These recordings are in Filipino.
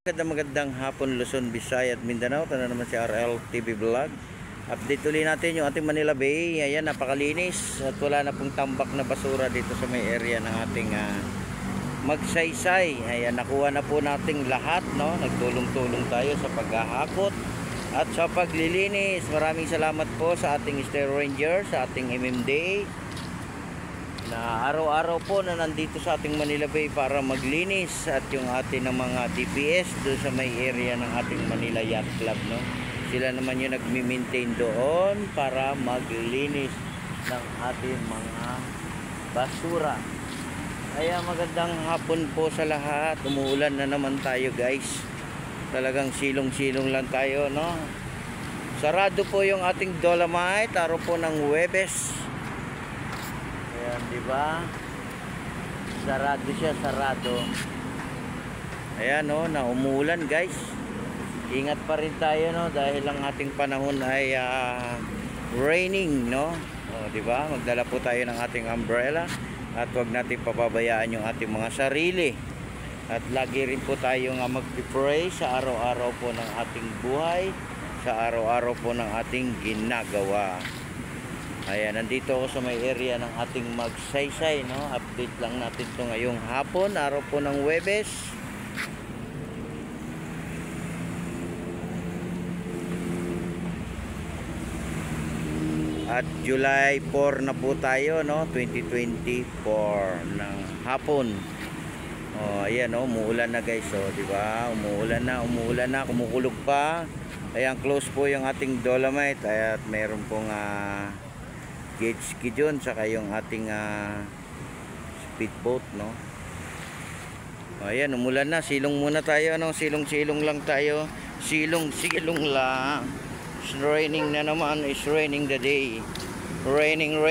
Magandang hapon Luzon, Visayas at Mindanao. Ito na naman si RL TV Vlog. Update ulit natin yung ating Manila Bay. Ayan, napakalinis at wala na pong tambak na basura dito sa may area ng ating Magsaysay. Ayan, nakuha na po nating lahat, no? Nagtulong-tulong tayo sa paghahakot at sa paglilinis. Maraming salamat po sa ating Star Ranger, sa ating MMDA na araw-araw po na nandito sa ating Manila Bay para maglinis, at yung ating ng mga DPS doon sa may area ng ating Manila Yacht Club, no? Sila naman yung nagmi-maintain doon para maglinis ng ating mga basura. Kaya magandang hapon po sa lahat. Umuulan na naman tayo, guys. Talagang silong-silong lang tayo, no? Sarado po yung ating Dolomite, araw po ng Huwebes. Ayan, di ba? Sarado siya, sarado. Ayan, no, na umuulan, guys. Ingat pa rin tayo, no, dahil ang ating panahon ay raining, no? O, di ba? Magdala po tayo ng ating umbrella at wag natin papabayaan yung ating mga sarili. At lagi rin po tayo nga mag-pray sa araw-araw po ng ating buhay, sa araw-araw po ng ating ginagawa. Ayan, nandito ako sa may area ng ating Magsaysay, no? Update lang natin ito ngayong hapon, araw po ng Huwebes. At July 4 na po tayo, no? 2024 ng hapon. Oh, ayan, no? Umuulan na, guys, oh, di ba? Umuulan na, kumukulog pa. Ayan, close po yung ating Dolomite. At mayroon pong jet ski dyan, saka yung ating speedboat, no? Ayan, umulan na. Silong muna tayo, no? Silong-silong lang tayo. Silong-silong lang. It's raining na naman. It's raining the day. Raining.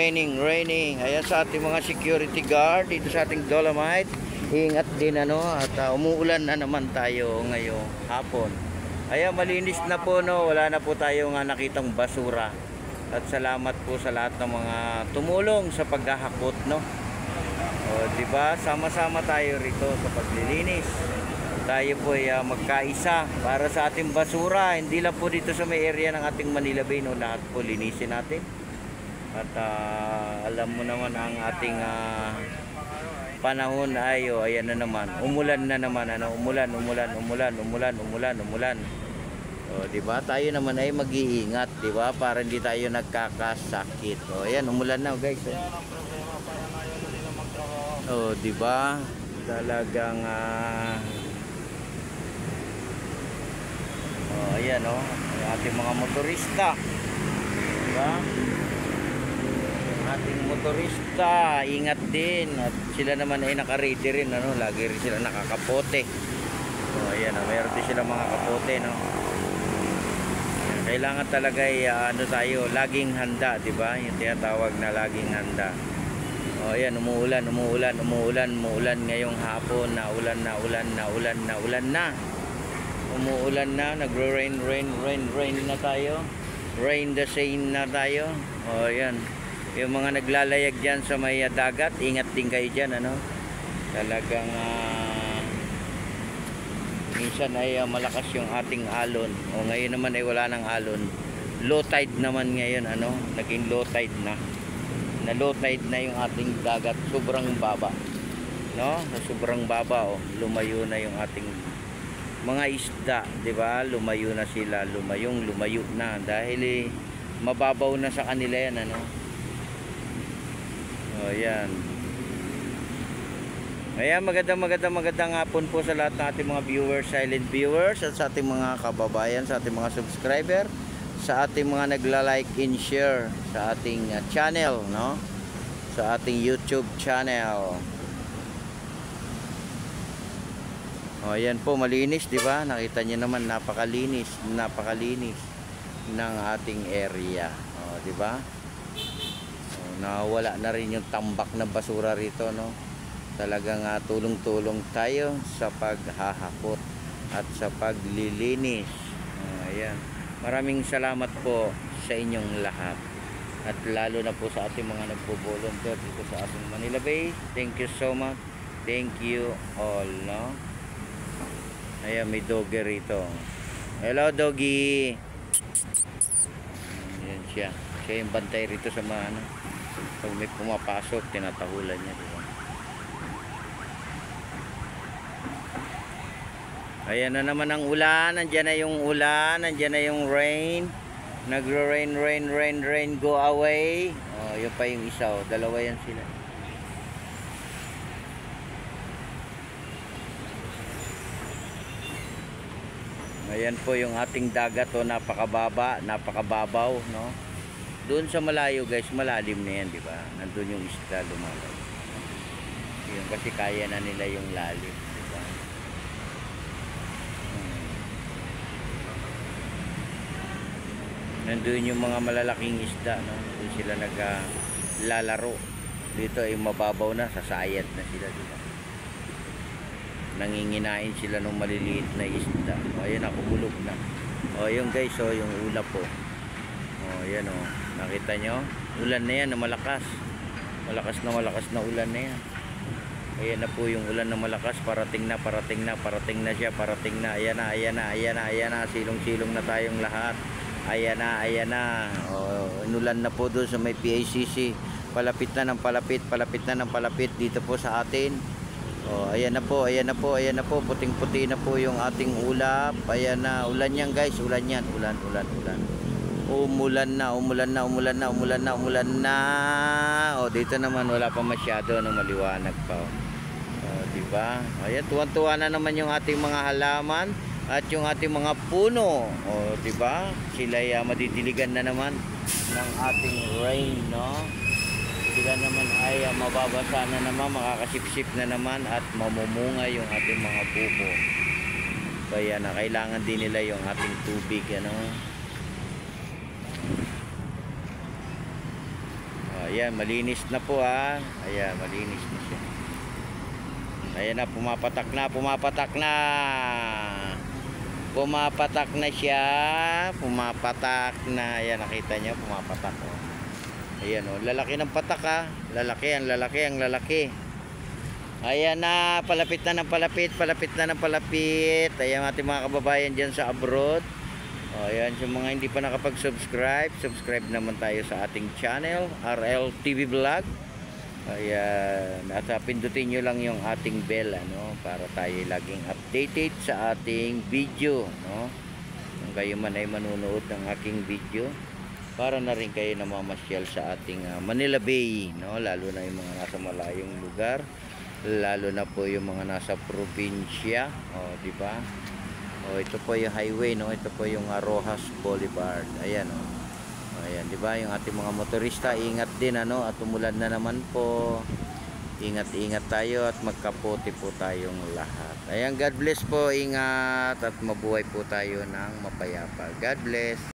Ayan, sa ating mga security guard dito sa ating Dolomite, ingat din, ano? At umuulan na naman tayo ngayong hapon. Ayan, malinis na po, no? Wala na po tayo nga nakitang basura. At salamat po sa lahat ng mga tumulong sa paghahakot, no? O, di ba? Sama-sama tayo rito sa paglilinis. Tayo po ay magkaisa para sa ating basura. Hindi lang po dito sa may area ng ating Manila Bay, no? Lahat po linisin natin. At alam mo naman ang ating panahon ay ayan na naman. Umulan na naman, ano? Umulan. O, di ba? Tayo naman ay mag-iingat, di ba? Para hindi tayo nagkakasakit. O, ayan, umulan na, guys. O, di ba? Talagang o, ayan, o. Ang ating mga motorista. Di ba? Ang ating motorista, ingat din. At sila naman ay naka-ready rin, ano? Lagi rin sila nakakapote. O, ayan, o. Mayroon din sila mga kapote, no? Kailangan talaga ay ano tayo, laging handa, di ba? Yung tinatawag na laging handa. O ayan, umuulan ngayong hapon, naulan na. Umuulan na, nagre-rain na tayo. Rain the same na tayo. O ayan, yung mga naglalayag diyan sa may dagat, ingat din kayo diyan, ano? Talagang minsan ay malakas yung ating alon. O ngayon naman ay wala nang alon. Low tide naman ngayon, ano? Naging low tide na. Na low tide na yung ating dagat. Sobrang baba, no? Sobrang baba, oh. Lumayo na yung ating mga isda, di ba? Lumayo na sila, lumayo na dahil mababaw na sa kanila yan, ano? O yan. Ayan, magandang hapon po sa lahat ng ating mga viewers, silent viewers, at sa ating mga kababayan, sa ating mga subscriber, sa ating mga nagla-like and share sa ating channel, no? Sa ating YouTube channel. O, ayan po, malinis, di ba? Nakita niyo naman, napakalinis ng ating area. O, di ba? Nawala na rin yung tambak na basura rito, no? Talagang tulong-tulong tayo sa paghahakot at sa paglilinis. Ayan. Maraming salamat po sa inyong lahat. At lalo na po sa ating mga nagpo-volunteer dito sa ating Manila Bay. Thank you so much. Thank you all, no? Ayan, may doggy rito. Hello, doggy. Ayan siya. Siya yung bantay rito sa mga ano. Pag may pumapasok, tinatahulan niya, diba? Ayan na naman ang ulan. Nandiyan na yung ulan. Nandiyan na yung rain. Nagro-rain, rain, go away. Oh, yun pa yung isa. Oh. Dalawa yan sila. Ayan po yung ating dagat. Oh, napakababa, napakababaw, no? Doon sa malayo, guys, malalim na yan, di ba? Nandun yung isla lumalay. Yun kasi kaya na nila yung lalim, di ba? Nandun yung mga malalaking isda, no? Doon sila naglalaro. Dito ay mababaw na, sasayad na sila, di ba? Nanginginain sila ng maliliit na isda. O, ayan, nakumulog na. O, yung guys, o, yung ulap po. O, ayan, o. Nakita nyo? Ulan na yan, na malakas. Malakas na ulan na yan. Ayan na po yung ulan na malakas. Parating na siya. Parating na. Ayan na. Silong-silong na tayong lahat. Ayan na. O, inulan na po doon sa may PACC. Palapit na ng palapit dito po sa atin. O, ayan na po. Puting-puti na po yung ating ulap. Ayan na. Ulan yan, guys. Ulan yan. Ulan. Umulan na. O, dito naman wala pa masyado ng maliwanag pa. O, diba? Ayan, tuwan-tuwa na naman yung ating mga halaman at yung ating mga puno. O, diba? Sila madidiligan na naman ng ating rain, no? Sila naman ay mababasa na naman, makakasipsip na naman at mamumunga yung ating mga buko. Kaya na kailangan din nila yung ating tubig, ano? Ayan, malinis na po, ha. Ayan, malinis na siya. Ayan na, pumapatak na. Pumapatak na siya. Ayan, nakita nyo, pumapatak. Oh. Ayan, oh, lalaki ng patak, ha. Lalaki. Ayan na, palapit na ng palapit. Ayan, ating mga kababayan dyan sa abroad. O, ayan, sa mga hindi pa nakapag-subscribe, subscribe naman tayo sa ating channel, RL TV Vlog. Ayan, at pindutin nyo lang yung ating bell, ano, para tayo laging updated sa ating video, no? Kung kayo man ay manunood ng aking video, para na rin kayo namamasyal sa ating Manila Bay, no? Lalo na yung mga nasa malayong lugar, lalo na po yung mga nasa probinsya. O, di ba? O, ito po yung highway, no? Ito po yung Rojas Boulevard. Ayan, o. Ayan, di ba? Yung ating mga motorista, ingat din, ano? At umulan na naman po. Ingat tayo at magkaputi po tayong lahat. Ayan, God bless po. Ingat at mabuhay po tayo ng mapayapa. God bless.